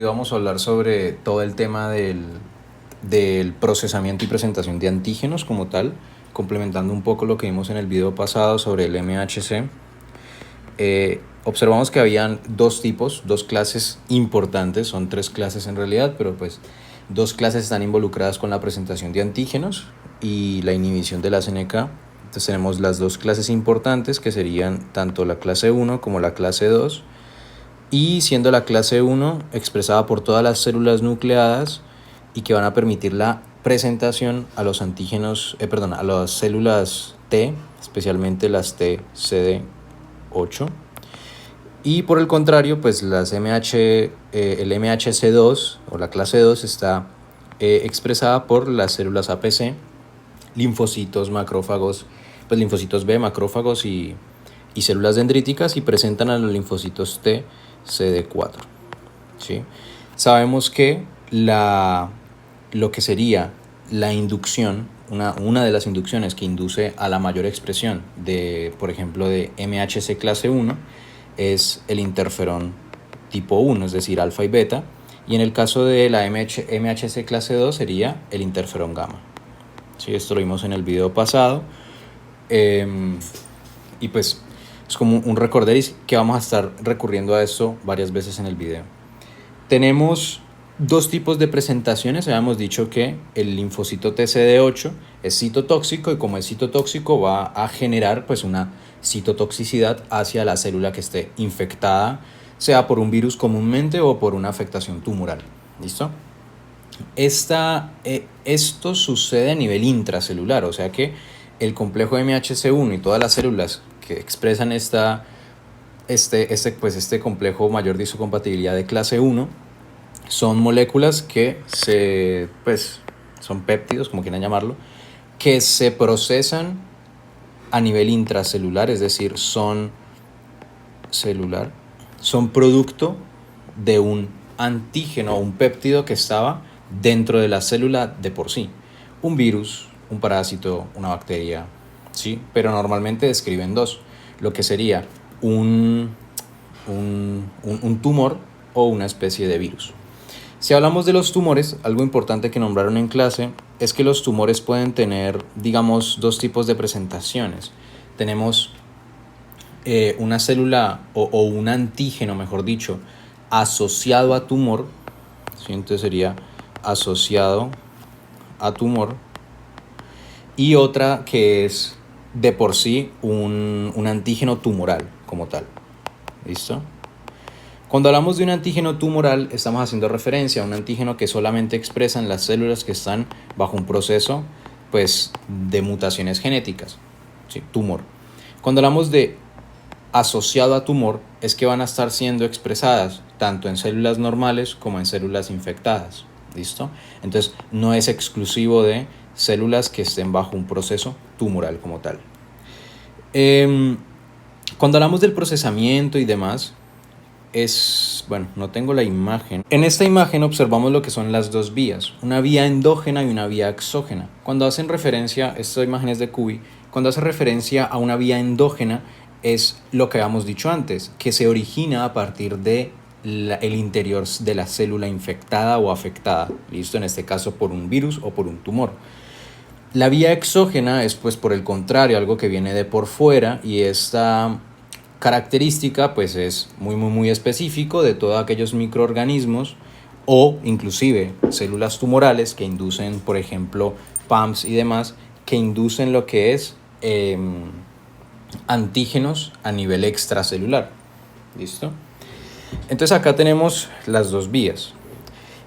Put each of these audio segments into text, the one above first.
Vamos a hablar sobre todo el tema del procesamiento y presentación de antígenos como tal, complementando un poco lo que vimos en el video pasado sobre el MHC. Observamos que habían dos tipos, dos clases importantes, son tres clases en realidad, pero pues dos clases están involucradas con la presentación de antígenos y la inhibición de la CNK. Entonces tenemos las dos clases importantes que serían tanto la clase 1 como la clase 2. Y siendo la clase 1 expresada por todas las células nucleadas y que van a permitir la presentación a los antígenos, a las células T, especialmente las TCD8. Y por el contrario, pues el MHC2 o la clase 2 está expresada por las células APC, linfocitos, macrófagos, pues linfocitos B, macrófagos y células dendríticas, y presentan a los linfocitos T CD4. ¿Sí? Sabemos que lo que sería la inducción, una de las inducciones que induce a la mayor expresión de, por ejemplo, de MHC clase 1 es el interferón tipo 1, es decir, alfa y beta, y en el caso de la MHC clase 2 sería el interferón gamma. ¿Sí? Esto lo vimos en el video pasado, y pues es como un recorderis que vamos a estar recurriendo a esto varias veces en el video. Tenemos dos tipos de presentaciones. Habíamos dicho que el linfocito TCD8 es citotóxico, y como es citotóxico va a generar pues una citotoxicidad hacia la célula que esté infectada, sea por un virus comúnmente o por una afectación tumoral. ¿Listo? Esto sucede a nivel intracelular, o sea que el complejo MHC1 y todas las células que expresan este complejo mayor de isocompatibilidad de clase 1 son moléculas que son péptidos, como quieran llamarlo, que se procesan a nivel intracelular, es decir, son producto de un antígeno o un péptido que estaba dentro de la célula de por sí. Un virus, un parásito, una bacteria, ¿sí? Pero normalmente describen dos, lo que sería un tumor o una especie de virus. Si hablamos de los tumores, algo importante que nombraron en clase es que los tumores pueden tener, digamos, dos tipos de presentaciones. Tenemos una célula o un antígeno, mejor dicho, asociado a tumor, ¿sí? Entonces sería asociado a tumor, y otra que es de por sí un antígeno tumoral como tal. ¿Listo? Cuando hablamos de un antígeno tumoral, estamos haciendo referencia a un antígeno que solamente expresan las células que están bajo un proceso pues, de mutaciones genéticas, ¿sí? Tumor. Cuando hablamos de asociado a tumor, es que van a estar siendo expresadas tanto en células normales como en células infectadas. ¿Listo? Entonces, no es exclusivo de células que estén bajo un proceso tumoral como tal. Cuando hablamos del procesamiento y demás, no tengo la imagen. En esta imagen observamos lo que son las dos vías, una vía endógena y una vía exógena. Cuando hacen referencia, esta imagen es de Cubi, cuando hace referencia a una vía endógena es lo que habíamos dicho antes, que se origina a partir de el interior de la célula infectada o afectada, ¿listo? En este caso por un virus o por un tumor. La vía exógena es, pues, por el contrario, algo que viene de por fuera, y esta característica pues es muy específico de todos aquellos microorganismos o inclusive células tumorales que inducen, por ejemplo, PAMPs y demás, que inducen lo que es antígenos a nivel extracelular. ¿Listo? Entonces acá tenemos las dos vías.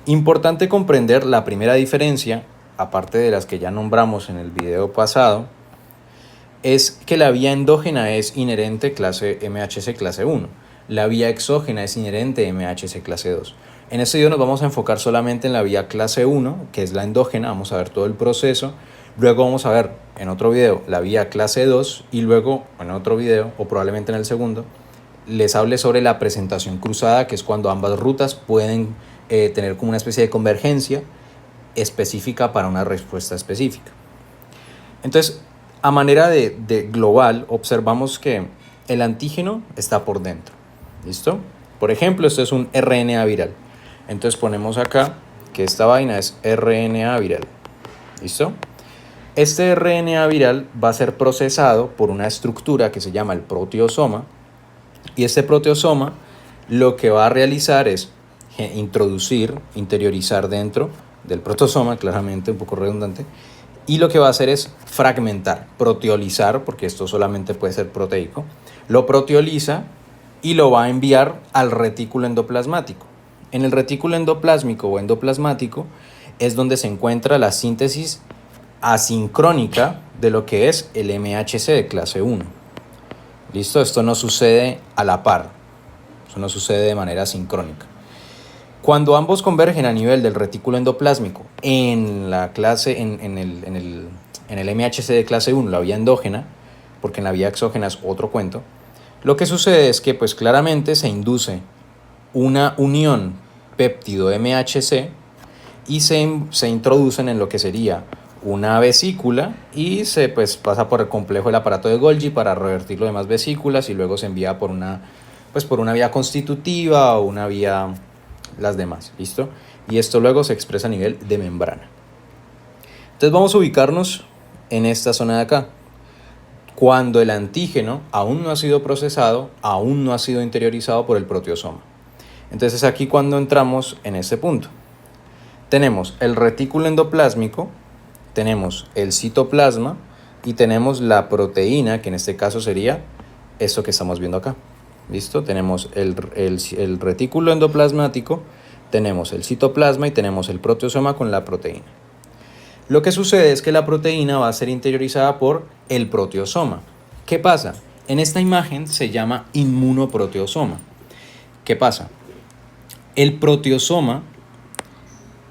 Importante comprender la primera diferencia, aparte de las que ya nombramos en el video pasado, es que la vía endógena es inherente clase MHC clase 1. La vía exógena es inherente MHC clase 2. En este video nos vamos a enfocar solamente en la vía clase 1, que es la endógena. Vamos a ver todo el proceso. Luego vamos a ver en otro video la vía clase 2, y luego en otro video, o probablemente en el segundo, les hable sobre la presentación cruzada, que es cuando ambas rutas pueden tener como una especie de convergencia específica para una respuesta específica. Entonces, a manera de global, observamos que el antígeno está por dentro. ¿Listo? Por ejemplo, esto es un RNA viral. Entonces ponemos acá que esta vaina es RNA viral. ¿Listo? Este RNA viral va a ser procesado por una estructura que se llama el proteosoma, y este proteosoma lo que va a realizar es interiorizar dentro del protosoma, claramente un poco redundante, y lo que va a hacer es fragmentar, proteolizar, porque esto solamente puede ser proteico, lo proteoliza y lo va a enviar al retículo endoplasmático. En el retículo endoplásmico o endoplasmático es donde se encuentra la síntesis asincrónica de lo que es el MHC de clase 1. ¿Listo? Esto no sucede a la par, eso no sucede de manera sincrónica. Cuando ambos convergen a nivel del retículo endoplásmico en la clase, en el MHC de clase 1, la vía endógena, porque en la vía exógena es otro cuento, lo que sucede es que pues claramente se induce una unión péptido-MHC y se introducen en lo que sería una vesícula y se pues pasa por el complejo del aparato de Golgi para revertir lo demás vesículas y luego se envía por una vía constitutiva o una vía las demás, ¿listo? Y esto luego se expresa a nivel de membrana. Entonces vamos a ubicarnos en esta zona de acá. Cuando el antígeno aún no ha sido procesado, aún no ha sido interiorizado por el proteosoma. Entonces aquí cuando entramos en este punto. Tenemos el retículo endoplásmico, tenemos el citoplasma y tenemos la proteína, que en este caso sería esto que estamos viendo acá. ¿Listo? Tenemos el retículo endoplasmático, tenemos el citoplasma y tenemos el proteosoma con la proteína. Lo que sucede es que la proteína va a ser interiorizada por el proteosoma. ¿Qué pasa? En esta imagen se llama inmunoproteosoma. ¿Qué pasa? El proteosoma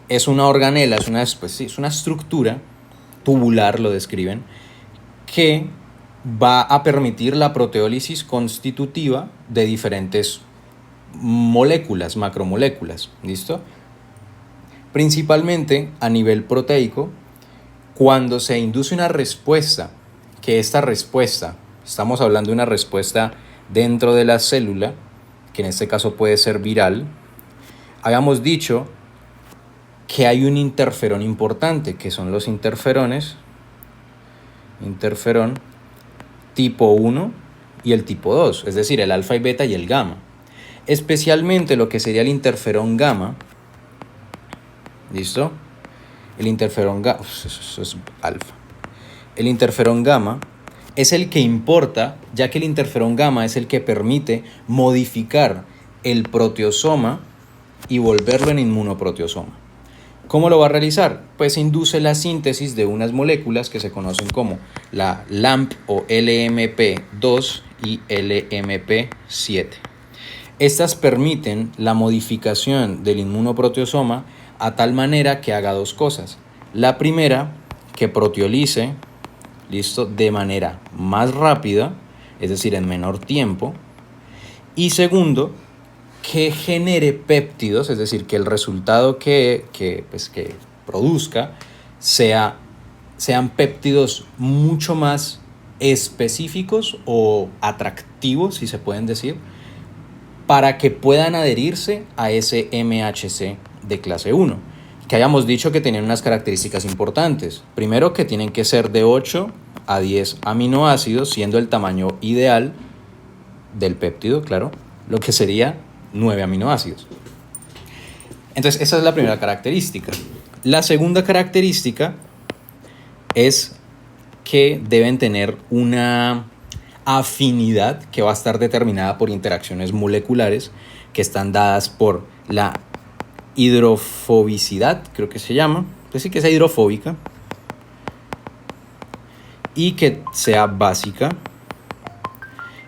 es una organela, es una estructura tubular, lo describen, que va a permitir la proteólisis constitutiva de diferentes moléculas, macromoléculas, ¿listo? Principalmente a nivel proteico, cuando se induce una respuesta, que esta respuesta, estamos hablando de una respuesta dentro de la célula, que en este caso puede ser viral, habíamos dicho que hay un interferón importante, que son los interferón tipo 1 y el tipo 2, es decir, el alfa y beta y el gamma. Especialmente lo que sería el interferón gamma, ¿listo? El interferón gamma, eso es alfa. El interferón gamma es el que importa, ya que el interferón gamma es el que permite modificar el proteosoma y volverlo en inmunoproteosoma. ¿Cómo lo va a realizar? Pues induce la síntesis de unas moléculas que se conocen como la LAMP o LMP2 y LMP7. Estas permiten la modificación del inmunoproteosoma a tal manera que haga dos cosas. La primera, que proteolice, ¿listo?, de manera más rápida, es decir, en menor tiempo. Y segundo, que genere péptidos, es decir, que el resultado que produzca sean péptidos mucho más específicos o atractivos, si se pueden decir, para que puedan adherirse a ese MHC de clase 1, que hayamos dicho que tienen unas características importantes. Primero, que tienen que ser de 8 a 10 aminoácidos, siendo el tamaño ideal del péptido, claro, lo que sería 9 aminoácidos. Entonces, esa es la primera característica. La segunda característica es que deben tener una afinidad que va a estar determinada por interacciones moleculares que están dadas por la hidrofobicidad, creo que se llama, pues sí, que sea hidrofóbica y que sea básica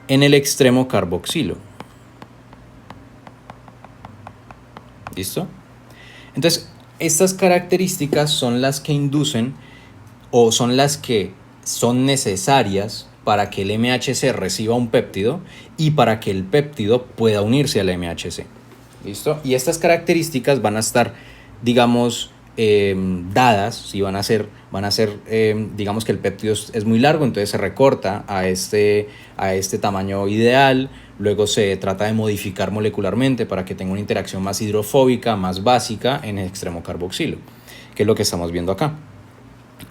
en el extremo carboxilo. ¿Listo? Entonces, estas características son las que inducen o son las que son necesarias para que el MHC reciba un péptido y para que el péptido pueda unirse al MHC. ¿Listo? Y estas características van a estar, digamos, dadas, si van a ser digamos que el péptido es muy largo, entonces se recorta a este tamaño ideal, luego se trata de modificar molecularmente para que tenga una interacción más hidrofóbica, más básica en el extremo carboxilo, que es lo que estamos viendo acá.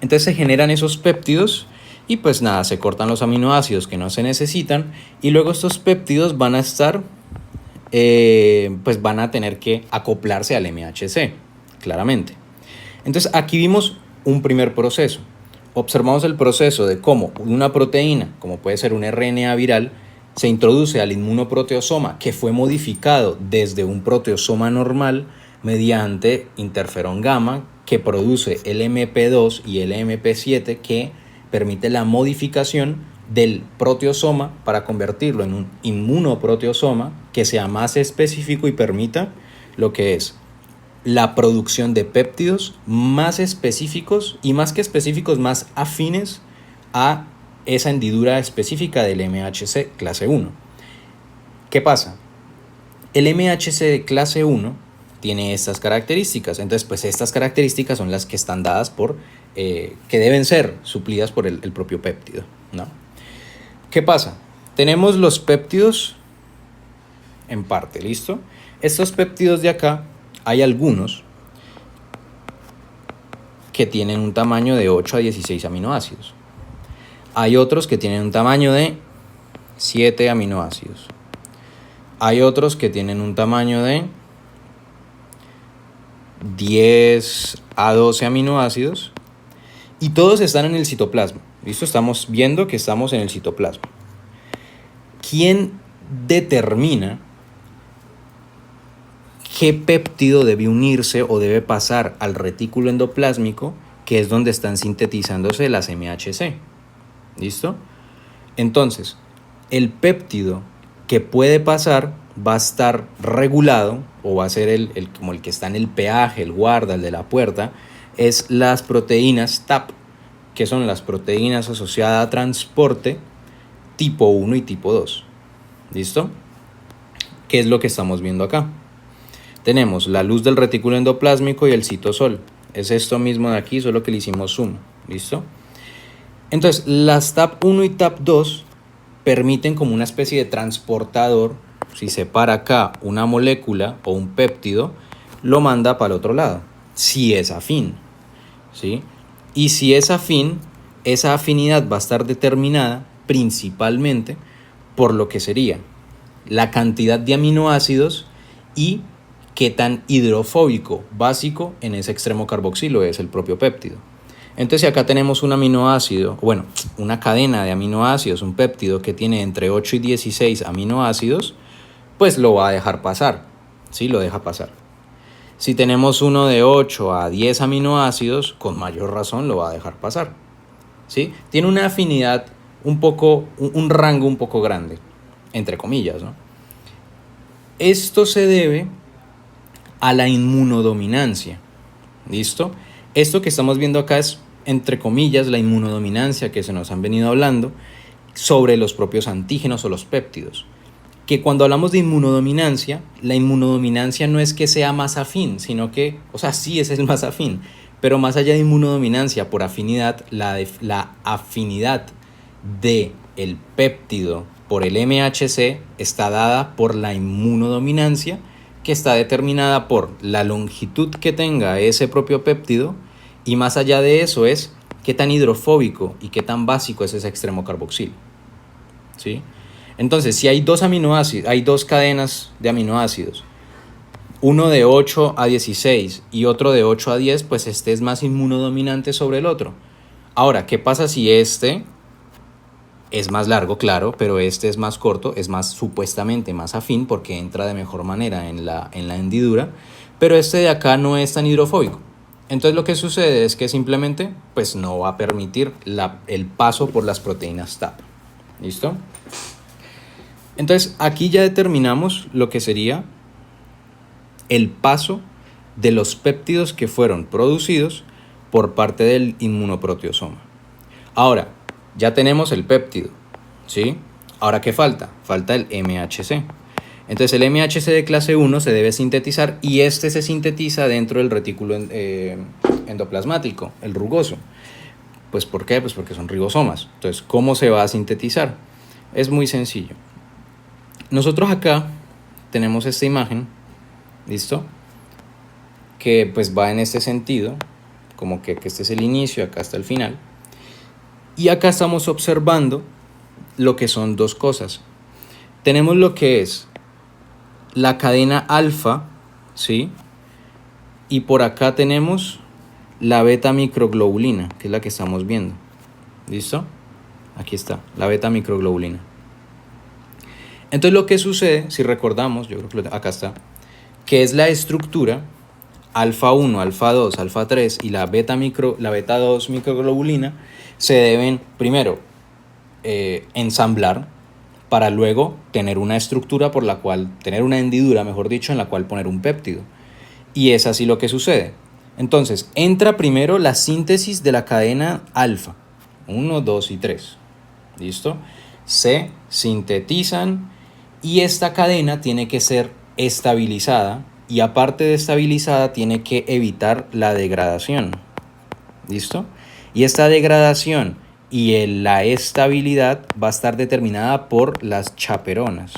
Entonces se generan esos péptidos y pues nada, se cortan los aminoácidos que no se necesitan y luego estos péptidos van a estar, pues van a tener que acoplarse al MHC, claramente. Entonces aquí vimos un primer proceso. Observamos el proceso de cómo una proteína, como puede ser un RNA viral, se introduce al inmunoproteosoma que fue modificado desde un proteosoma normal mediante interferón gamma que produce el MP2 y el MP7 que permite la modificación del proteosoma para convertirlo en un inmunoproteosoma que sea más específico y permita lo que es la producción de péptidos más específicos y más que específicos, más afines a esa hendidura específica del MHC clase 1. ¿Qué pasa? El MHC de clase 1 tiene estas características, entonces pues estas características son las que están dadas por, que deben ser suplidas por el propio péptido, ¿no? ¿Qué pasa? Tenemos los péptidos en parte, ¿listo? Estos péptidos de acá, hay algunos que tienen un tamaño de 8 a 16 aminoácidos. Hay otros que tienen un tamaño de 7 aminoácidos. Hay otros que tienen un tamaño de 10 a 12 aminoácidos. Y todos están en el citoplasma. ¿Listo? Estamos viendo que estamos en el citoplasma. ¿Quién determina qué péptido debe unirse o debe pasar al retículo endoplásmico, que es donde están sintetizándose las MHC? ¿Listo? Entonces, el péptido que puede pasar va a estar regulado o va a ser como el que está en el peaje, el guarda, el de la puerta, es las proteínas TAP, que son las proteínas asociadas a transporte tipo 1 y tipo 2. ¿Listo? ¿Qué es lo que estamos viendo acá? Tenemos la luz del retículo endoplásmico y el citosol. Es esto mismo de aquí, solo que le hicimos zoom. ¿Listo? Entonces, las TAP1 y TAP2 permiten como una especie de transportador. Si se para acá una molécula o un péptido, lo manda para el otro lado, si es afín, ¿sí? Y si es afín, esa afinidad va a estar determinada principalmente por lo que sería la cantidad de aminoácidos y qué tan hidrofóbico básico en ese extremo carboxilo es el propio péptido. Entonces, si acá tenemos un aminoácido, bueno, una cadena de aminoácidos, un péptido que tiene entre 8 y 16 aminoácidos, pues lo va a dejar pasar, ¿sí? Lo deja pasar. Si tenemos uno de 8 a 10 aminoácidos, con mayor razón lo va a dejar pasar, ¿sí? Tiene una afinidad un rango un poco grande, entre comillas, ¿no? Esto se debe a la inmunodominancia, ¿listo? Esto que estamos viendo acá es, entre comillas, la inmunodominancia que se nos han venido hablando sobre los propios antígenos o los péptidos. Que cuando hablamos de inmunodominancia, la inmunodominancia no es que sea más afín, sino que, o sea, sí es el más afín, pero más allá de inmunodominancia por afinidad, la afinidad del péptido por el MHC está dada por la inmunodominancia, que está determinada por la longitud que tenga ese propio péptido, y más allá de eso es qué tan hidrofóbico y qué tan básico es ese extremo carboxilo, ¿sí? Entonces, si hay dos aminoácidos, hay dos cadenas de aminoácidos, uno de 8 a 16 y otro de 8 a 10, pues este es más inmunodominante sobre el otro. Ahora, ¿qué pasa si este es más largo? Claro, pero este es más corto, es más supuestamente más afín porque entra de mejor manera en la hendidura, pero este de acá no es tan hidrofóbico. Entonces lo que sucede es que simplemente pues no va a permitir el paso por las proteínas TAP. ¿Listo? Entonces aquí ya determinamos lo que sería el paso de los péptidos que fueron producidos por parte del inmunoproteosoma. Ahora, ya tenemos el péptido, ¿sí? Ahora, ¿qué falta? Falta el MHC. Entonces el MHC de clase 1 se debe sintetizar y este se sintetiza dentro del retículo endoplasmático, el rugoso. Pues ¿por qué? Pues porque son ribosomas. Entonces, ¿cómo se va a sintetizar? Es muy sencillo. Nosotros acá tenemos esta imagen, ¿listo? Que pues va en este sentido, como que este es el inicio, acá está el final. Y acá estamos observando lo que son dos cosas. Tenemos lo que es la cadena alfa, ¿sí? Y por acá tenemos la beta microglobulina, que es la que estamos viendo. ¿Listo? Aquí está, la beta microglobulina. Entonces lo que sucede, si recordamos, yo creo que acá está, que es la estructura alfa 1, alfa 2, alfa 3 y la beta 2 microglobulina se deben primero ensamblar para luego tener una estructura por la cual, tener una hendidura, mejor dicho, en la cual poner un péptido. Y es así lo que sucede. Entonces, entra primero la síntesis de la cadena alfa, 1, 2 y 3. ¿Listo? Se sintetizan y esta cadena tiene que ser estabilizada y aparte de estabilizada tiene que evitar la degradación. ¿Listo? Y esta degradación y la estabilidad va a estar determinada por las chaperonas.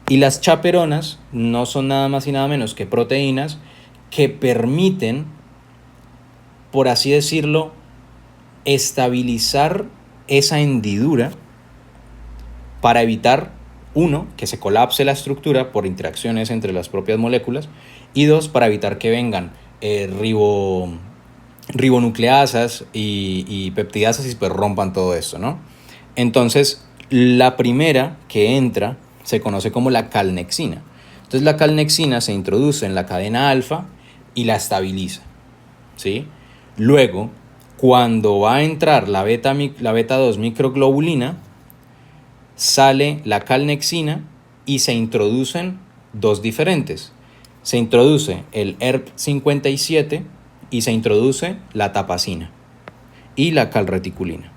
Y las chaperonas no son nada más y nada menos que proteínas que permiten, por así decirlo, estabilizar esa hendidura para evitar, uno, que se colapse la estructura por interacciones entre las propias moléculas, y dos, para evitar que vengan ribonucleasas y peptidasas y pues rompan todo esto, ¿no? Entonces, la primera que entra se conoce como la calnexina. Entonces, la calnexina se introduce en la cadena alfa y la estabiliza, ¿sí? Luego, cuando va a entrar la beta 2 microglobulina, sale la calnexina y se introducen dos diferentes. Se introduce el ERP57 y se introduce la tapacina y la calreticulina.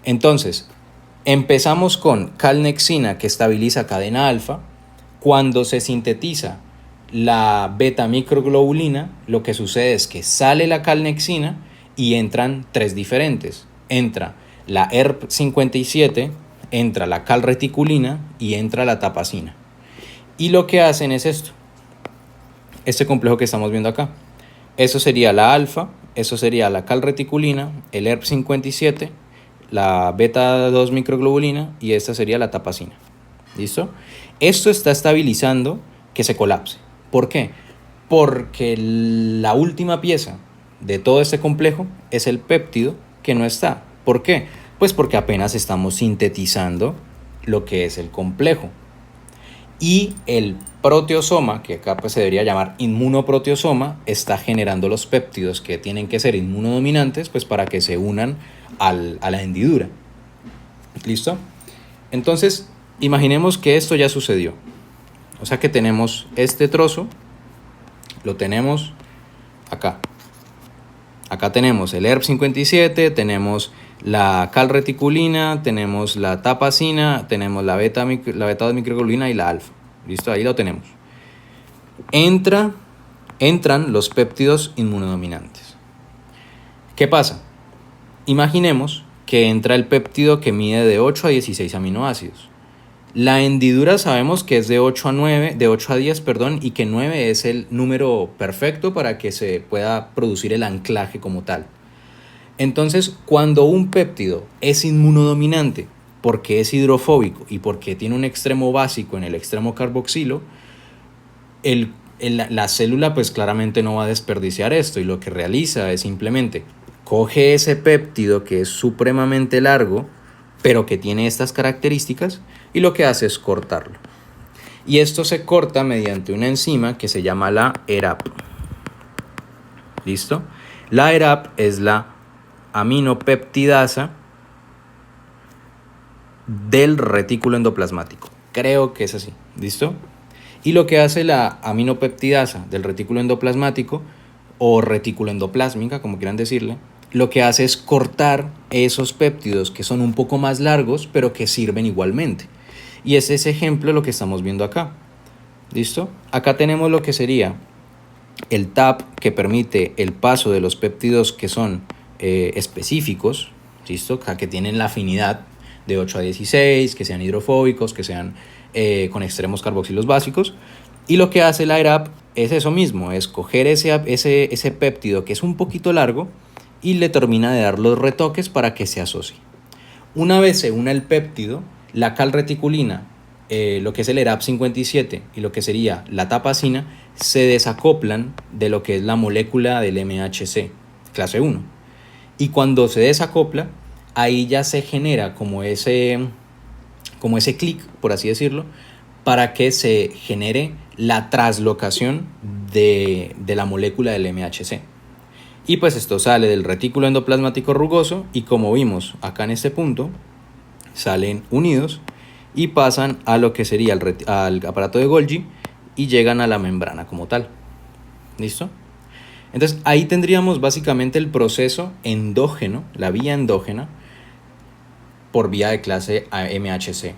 Entonces, empezamos con calnexina que estabiliza cadena alfa. Cuando se sintetiza la beta microglobulina, lo que sucede es que sale la calnexina y entran tres diferentes. Entra la ERP57, entra la calreticulina y entra la tapacina. Y lo que hacen es esto, este complejo que estamos viendo acá. Eso sería la alfa, eso sería la calreticulina, el ERP57, la beta 2 microglobulina y esta sería la tapacina. ¿Listo? Esto está estabilizando que se colapse. ¿Por qué? Porque la última pieza de todo este complejo es el péptido que no está. ¿Por qué? Pues porque apenas estamos sintetizando lo que es el complejo. Y el proteosoma, que acá pues se debería llamar inmunoproteosoma, está generando los péptidos que tienen que ser inmunodominantes pues para que se unan a la hendidura. ¿Listo? Entonces, imaginemos que esto ya sucedió. O sea que tenemos este trozo, lo tenemos acá. Acá tenemos el ERP57, tenemos la calreticulina, tenemos la tapacina, tenemos la beta 2 microglobulina y la alfa. ¿Listo? Ahí lo tenemos. Entran los péptidos inmunodominantes. ¿Qué pasa? Imaginemos que entra el péptido que mide de 8 a 16 aminoácidos. La hendidura sabemos que es de 8 a 10, y que 9 es el número perfecto para que se pueda producir el anclaje como tal. Entonces, cuando un péptido es inmunodominante porque es hidrofóbico y porque tiene un extremo básico en el extremo carboxilo, la célula pues claramente no va a desperdiciar esto y lo que realiza es simplemente coge ese péptido que es supremamente largo pero que tiene estas características y lo que hace es cortarlo. Y esto se corta mediante una enzima que se llama la ERAP. ¿Listo? La ERAP es la aminopeptidasa del retículo endoplasmático. Creo que es así. ¿Listo? Y lo que hace la aminopeptidasa del retículo endoplasmático o retículo endoplásmica, como quieran decirle, lo que hace es cortar esos péptidos que son un poco más largos, pero que sirven igualmente. Y es ese ejemplo lo que estamos viendo acá. ¿Listo? Acá tenemos lo que sería el TAP, que permite el paso de los péptidos que son específicos, ¿listo? Que tienen la afinidad de 8 a 16, que sean hidrofóbicos, que sean con extremos carboxilos básicos. Y lo que hace la ERAP es eso mismo, es coger ese péptido que es un poquito largo y le termina de dar los retoques para que se asocie. Una vez se une el péptido, la calreticulina, lo que es el ERAP 57 y lo que sería la tapacina, se desacoplan de lo que es la molécula del MHC, clase 1. Y cuando se desacopla, ahí ya se genera como ese clic, por así decirlo, para que se genere la traslocación de la molécula del MHC. Y pues esto sale del retículo endoplasmático rugoso y, como vimos acá en este punto, salen unidos y pasan a lo que sería al aparato de Golgi y llegan a la membrana como tal. ¿Listo? Entonces ahí tendríamos básicamente el proceso endógeno, la vía endógena, por vía de clase MHC1.